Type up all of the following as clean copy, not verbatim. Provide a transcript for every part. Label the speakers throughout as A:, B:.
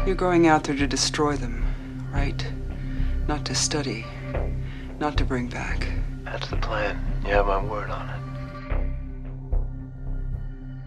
A: You're going out there to destroy them, right? Not to study, not to bring back.
B: That's the plan. You have my word on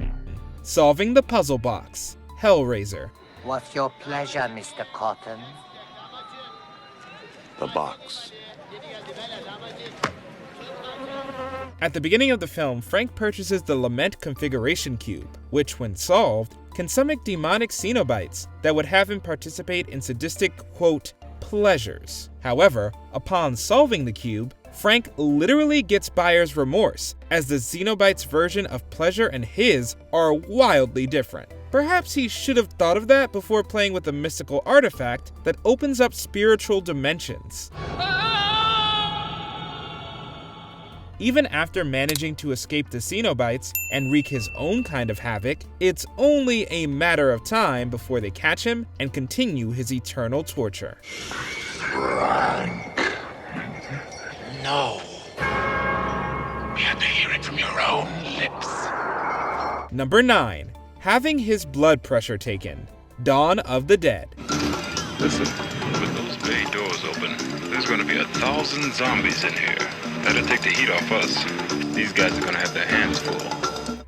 B: it.
C: Solving the puzzle box. Hellraiser.
D: What's your pleasure, Mr. Cotton?
E: The box.
C: At the beginning of the film, Frank purchases the Lament Configuration Cube, which, when solved, can summon demonic Cenobites that would have him participate in sadistic, quote, pleasures. However, upon solving the cube, Frank literally gets buyer's remorse, as the Xenobites' version of pleasure and his are wildly different. Perhaps he should have thought of that before playing with a mystical artifact that opens up spiritual dimensions. Even after managing to escape the Cenobites and wreak his own kind of havoc, it's only a matter of time before they catch him and continue his eternal torture.
E: Frank. No. We had to hear it from your own lips.
C: Number 9. Having his blood pressure taken. Dawn of the Dead.
F: Listen, with those bay doors open, there's gonna be 1,000 zombies in here. That'll take the heat off us. These guys are gonna have their hands full.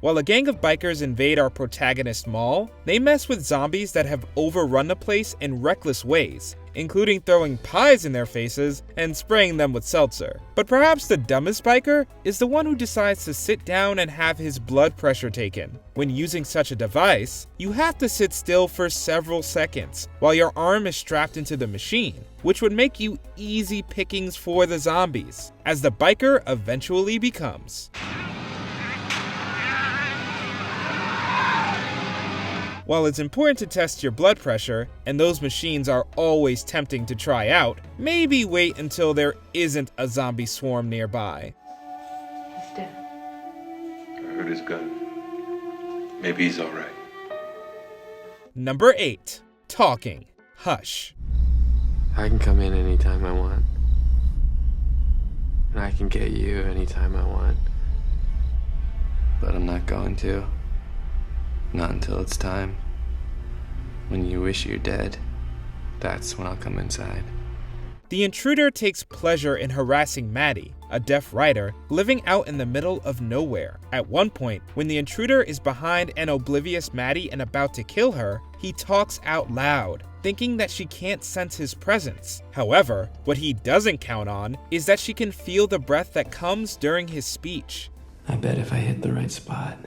C: While a gang of bikers invade our protagonist mall, they mess with zombies that have overrun the place in reckless ways, including throwing pies in their faces and spraying them with seltzer. But perhaps the dumbest biker is the one who decides to sit down and have his blood pressure taken. When using such a device, you have to sit still for several seconds while your arm is strapped into the machine, which would make you easy pickings for the zombies, as the biker eventually becomes. While it's important to test your blood pressure, and those machines are always tempting to try out, maybe wait until there isn't a zombie swarm nearby.
G: He's dead.
F: I heard his gun. Maybe he's alright.
C: Number 8. Talking. Hush.
H: I can come in anytime I want. And I can get you anytime I want. But I'm not going to. Not until it's time. When you wish you're dead, that's when I'll come inside.
C: The intruder takes pleasure in harassing Maddie, a deaf writer, living out in the middle of nowhere. At one point, when the intruder is behind an oblivious Maddie and about to kill her, he talks out loud, thinking that she can't sense his presence. However, what he doesn't count on is that she can feel the breath that comes during his speech.
H: I bet if I hit the right spot,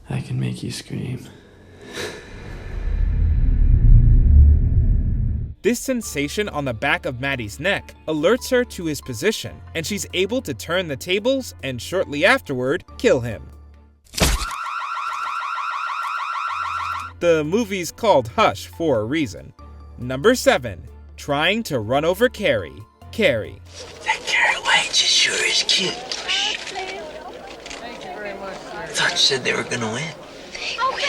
H: I can make you scream.
C: This sensation on the back of Maddie's neck alerts her to his position, and she's able to turn the tables and shortly afterward, kill him. The movie's called Hush for a reason. Number 7. Trying to run over Carrie. Carrie.
I: That Carrie White just sure is cute. Shh. Thought you said they were gonna win.
G: They will.
J: Won't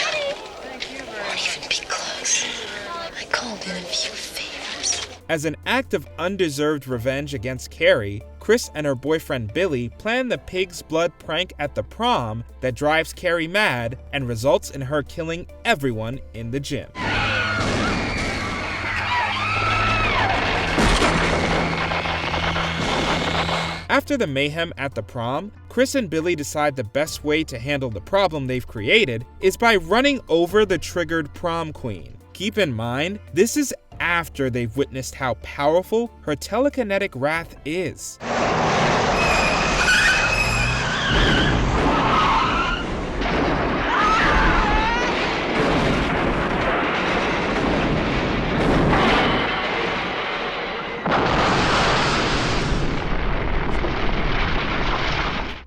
J: even be close. I called in a few favors.
C: As an act of undeserved revenge against Carrie, Chris and her boyfriend Billy plan the pig's blood prank at the prom that drives Carrie mad and results in her killing everyone in the gym. After the mayhem at the prom, Chris and Billy decide the best way to handle the problem they've created is by running over the triggered prom queen. Keep in mind, this is after they've witnessed how powerful her telekinetic wrath is.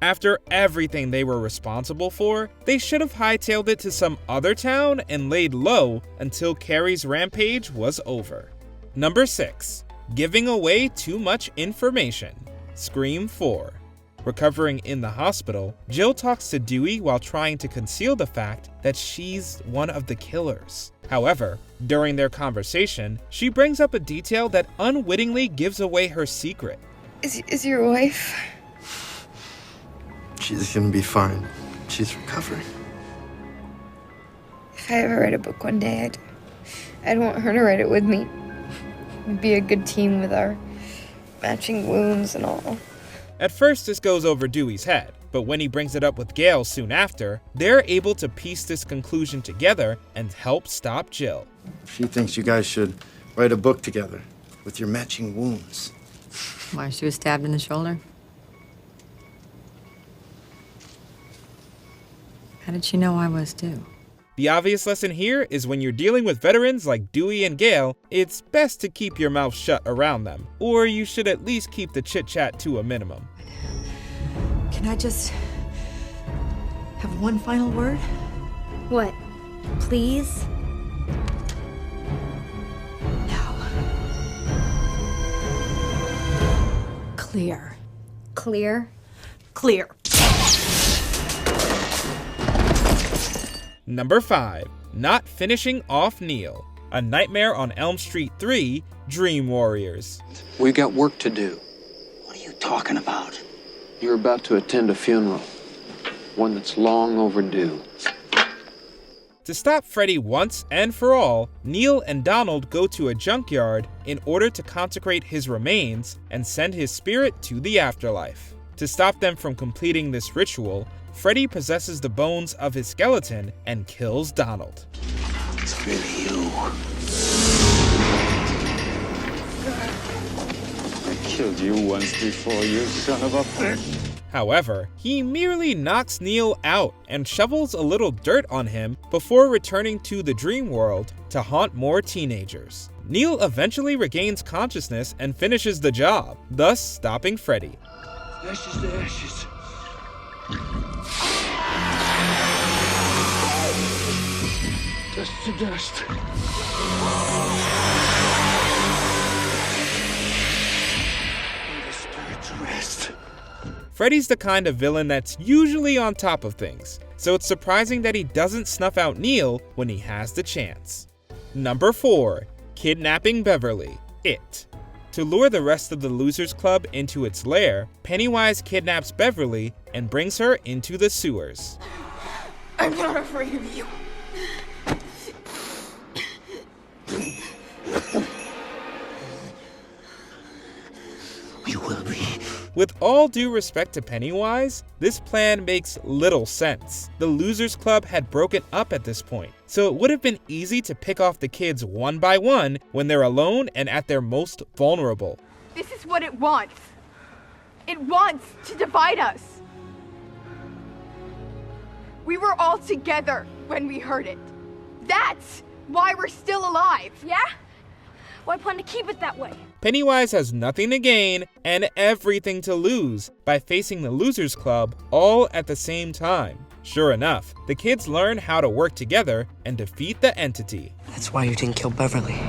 C: After everything they were responsible for, they should have hightailed it to some other town and laid low until Carrie's rampage was over. Number 6. Giving away too much information. Scream 4. Recovering in the hospital, Jill talks to Dewey while trying to conceal the fact that she's one of the killers. However, during their conversation, she brings up a detail that unwittingly gives away her secret.
J: Is your wife?
H: She's gonna be fine. She's recovering.
J: If I ever write a book one day,
K: I'd want her to write it with me. We'd be a good team with our matching wounds and all.
C: At first, this goes over Dewey's head, but when he brings it up with Gale soon after, they're able to piece this conclusion together and help stop Jill.
L: She thinks you guys should write a book together with your matching wounds.
M: Why, she was stabbed in the shoulder? How did she know I was too?
C: The obvious lesson here is when you're dealing with veterans like Dewey and Gale, it's best to keep your mouth shut around them, or you should at least keep the chit-chat to a minimum.
N: Can I just have one final word?
O: What? Please?
N: Clear.
O: Clear?
N: Clear.
C: Number 5. Not finishing off Neil. A Nightmare on Elm Street 3, Dream Warriors.
A: We got work to do.
I: What are you talking about?
A: You're about to attend a funeral. One that's long overdue.
C: To stop Freddy once and for all, Neil and Donald go to a junkyard in order to consecrate his remains and send his spirit to the afterlife. To stop them from completing this ritual, Freddy possesses the bones of his skeleton and kills Donald.
I: It's really you.
P: I killed you once before, you son of a bitch.
C: However, he merely knocks Neil out and shovels a little dirt on him before returning to the dream world to haunt more teenagers. Neil eventually regains consciousness and finishes the job, thus stopping Freddy.
I: Ashes to ashes. Dust to dust. And the spirit to rest.
C: Freddy's the kind of villain that's usually on top of things, so it's surprising that he doesn't snuff out Neil when he has the chance. Number 4. Kidnapping Beverly, It. To lure the rest of the Losers Club into its lair, Pennywise kidnaps Beverly and brings her into the sewers.
N: I'm not afraid of you.
I: You will be.
C: With all due respect to Pennywise, this plan makes little sense. The Losers Club had broken up at this point, so it would have been easy to pick off the kids one by one when they're alone and at their most vulnerable.
Q: This is what it wants. It wants to divide us. We were all together when we heard it. That's why we're still alive.
O: Yeah? Well, I plan to keep it that way.
C: Pennywise has nothing to gain and everything to lose by facing the Losers Club all at the same time. Sure enough, the kids learn how to work together and defeat the entity.
I: That's why you didn't kill Beverly.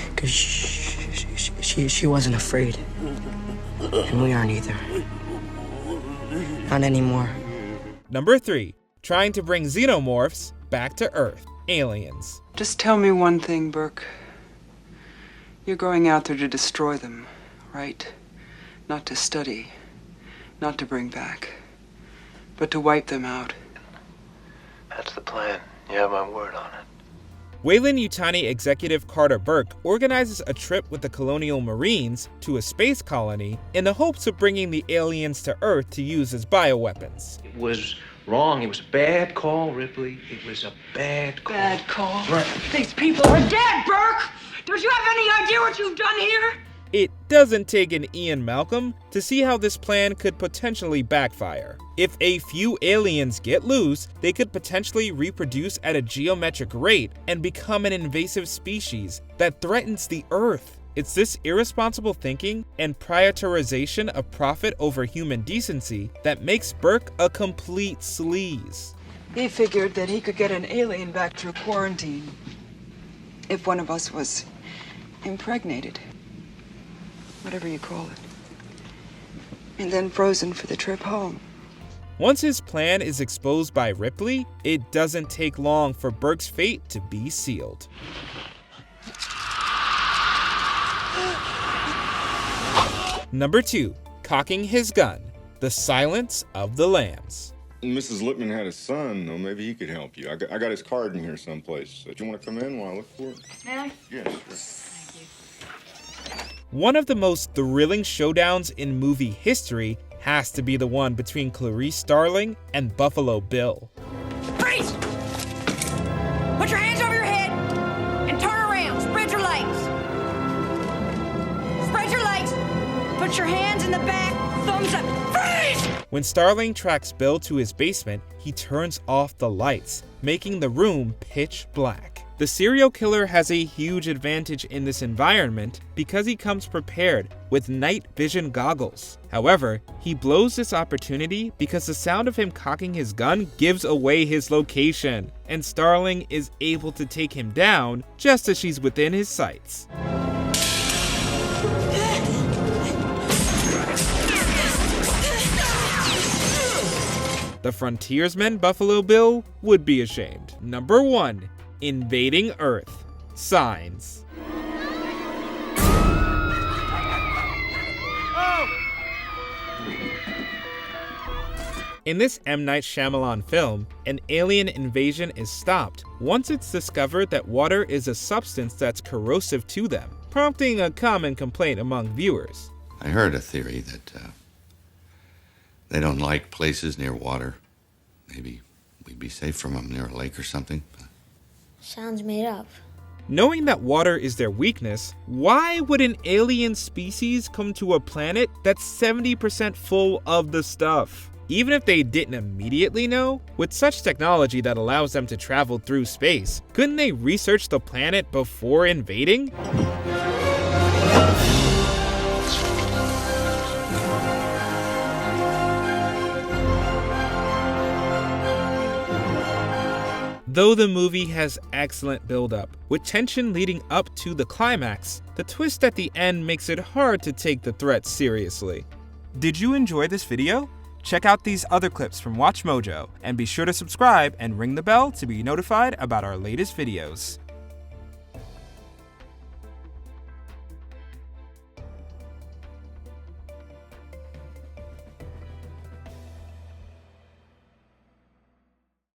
I: Because she wasn't afraid. And we aren't either. Not anymore.
C: Number 3. Trying to bring Xenomorphs back to Earth, Aliens.
A: Just tell me one thing, Burke. You're going out there to destroy them, right? Not to study, not to bring back, but to wipe them out.
B: That's the plan. You have my word on it.
C: Weyland-Yutani executive Carter Burke organizes a trip with the Colonial Marines to a space colony in the hopes of bringing the aliens to Earth to use as bioweapons.
R: It was wrong. It was a bad call, Ripley. It was a bad call.
Q: Bad call.
R: Right.
Q: These people are dead, Burke! Don't you have any idea what you've done here?
C: It doesn't take an Ian Malcolm to see how this plan could potentially backfire. If a few aliens get loose, they could potentially reproduce at a geometric rate and become an invasive species that threatens the Earth. It's this irresponsible thinking and prioritization of profit over human decency that makes Burke a complete sleaze.
S: He figured that he could get an alien back through quarantine if one of us was impregnated, whatever you call it, and then frozen for the trip home.
C: Once his plan is exposed by Ripley, it doesn't take long for Burke's fate to be sealed. Number 2. Cocking his gun, The Silence of the Lambs.
T: Mrs. Lippman had a son, though. Maybe he could help you. I got his card in here someplace. Do you want to come in while I look for it?
N: May I?
T: Yes, sure.
N: Thank you.
C: One of the most thrilling showdowns in movie history has to be the one between Clarice Starling and Buffalo Bill.
N: Freeze! Put your hands over your head and turn around. Spread your legs. Spread your legs. Put your hands in the back. Thumbs up. Freeze!
C: When Starling tracks Bill to his basement, he turns off the lights, making the room pitch black. The serial killer has a huge advantage in this environment because he comes prepared with night vision goggles. However, he blows this opportunity because the sound of him cocking his gun gives away his location, and Starling is able to take him down just as she's within his sights. The frontiersman Buffalo Bill would be ashamed. Number 1. Invading Earth. Signs. In this M. Night Shyamalan film, an alien invasion is stopped once it's discovered that water is a substance that's corrosive to them, prompting a common complaint among viewers.
U: I heard a theory that they don't like places near water. Maybe we'd be safe from them near a lake or something.
O: Sounds made up.
C: Knowing that water is their weakness, why would an alien species come to a planet that's 70% full of the stuff? Even if they didn't immediately know, with such technology that allows them to travel through space, couldn't they research the planet before invading? Though the movie has excellent build-up, with tension leading up to the climax, the twist at the end makes it hard to take the threat seriously. Did you enjoy this video? Check out these other clips from WatchMojo, and be sure to subscribe and ring the bell to be notified about our latest videos.